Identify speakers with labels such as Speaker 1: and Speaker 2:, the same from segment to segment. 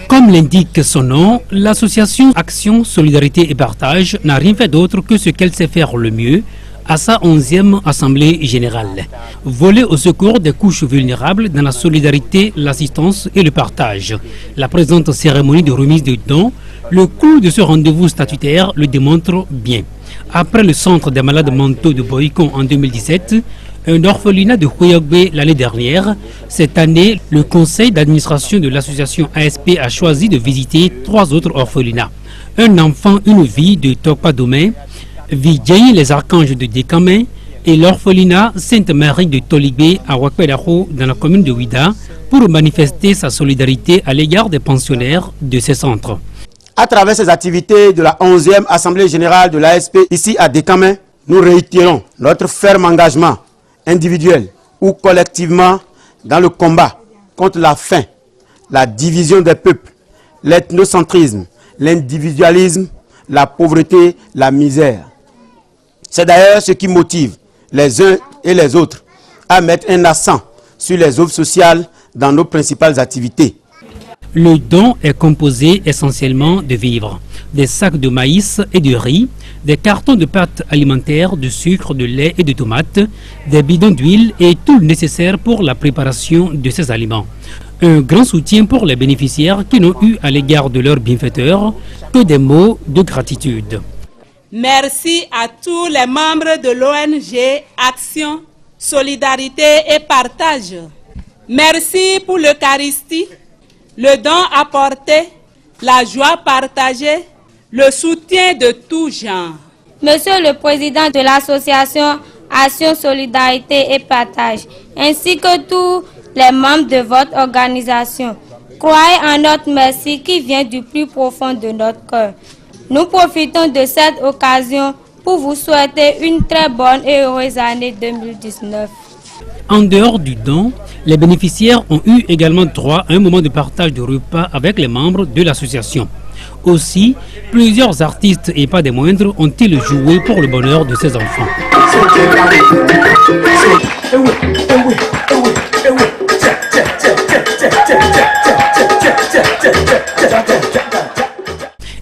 Speaker 1: Comme l'indique son nom, l'association Action, Solidarité et Partage n'a rien fait d'autre que ce qu'elle sait faire le mieux à sa 11e Assemblée Générale. Voler au secours des couches vulnérables dans la solidarité, l'assistance et le partage. La présente cérémonie de remise de dons, le coût de ce rendez-vous statutaire le démontre bien. Après le centre des malades mentaux de Boycon en 2017, un orphelinat de Huyogbe l'année dernière, cette année, le conseil d'administration de l'association ASP a choisi de visiter 3 autres orphelinats. Un enfant, une vie de Tokpa Domain, Vidjei les archanges de Dekame et l'orphelinat Sainte-Marie de Toligbe à Wakpedaro dans la commune de Ouida pour manifester sa solidarité à l'égard des pensionnaires de ces centres.
Speaker 2: À travers ces activités de la 11e Assemblée Générale de l'ASP ici à Dekame, nous réitérons notre ferme engagement individuel ou collectivement dans le combat contre la faim, la division des peuples, l'ethnocentrisme, l'individualisme, la pauvreté, la misère. C'est d'ailleurs ce qui motive les uns et les autres à mettre un accent sur les offres sociales dans nos principales activités.
Speaker 1: Le don est composé essentiellement de vivres, des sacs de maïs et de riz, des cartons de pâtes alimentaires, de sucre, de lait et de tomates, des bidons d'huile et tout le nécessaire pour la préparation de ces aliments. Un grand soutien pour les bénéficiaires qui n'ont eu à l'égard de leurs bienfaiteurs que des mots de gratitude.
Speaker 3: Merci à tous les membres de l'ONG Action, Solidarité et Partage. Merci pour l'Eucharistie, le don apporté, la joie partagée, le soutien de tout genre.
Speaker 4: Monsieur le Président de l'association Action, Solidarité et Partage, ainsi que tous les membres de votre organisation, croyez en notre merci qui vient du plus profond de notre cœur. Nous profitons de cette occasion pour vous souhaiter une très bonne et heureuse année 2019.
Speaker 1: En dehors du don, les bénéficiaires ont eu également droit à un moment de partage de repas avec les membres de l'association. Aussi, plusieurs artistes et pas des moindres ont-ils joué pour le bonheur de ces enfants.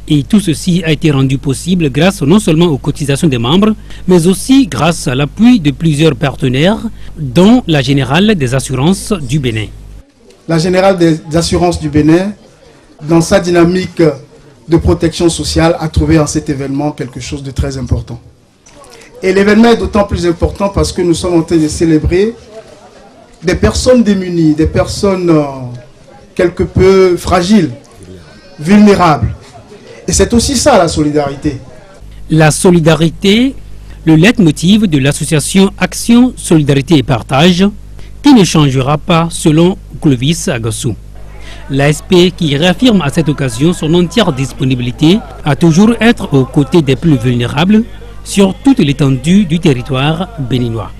Speaker 1: Et tout ceci a été rendu possible grâce non seulement aux cotisations des membres, mais aussi grâce à l'appui de plusieurs partenaires, dont la Générale des Assurances du Bénin.
Speaker 5: La Générale des Assurances du Bénin, dans sa dynamique de protection sociale, a trouvé en cet événement quelque chose de très important. Et l'événement est d'autant plus important parce que nous sommes en train de célébrer des personnes démunies, des personnes quelque peu fragiles, vulnérables. Et c'est aussi ça la solidarité.
Speaker 1: La solidarité, le leitmotiv de l'association Action, Solidarité et Partage, qui ne changera pas selon Clovis Agassou. L'ASP qui réaffirme à cette occasion son entière disponibilité à toujours être aux côtés des plus vulnérables sur toute l'étendue du territoire béninois.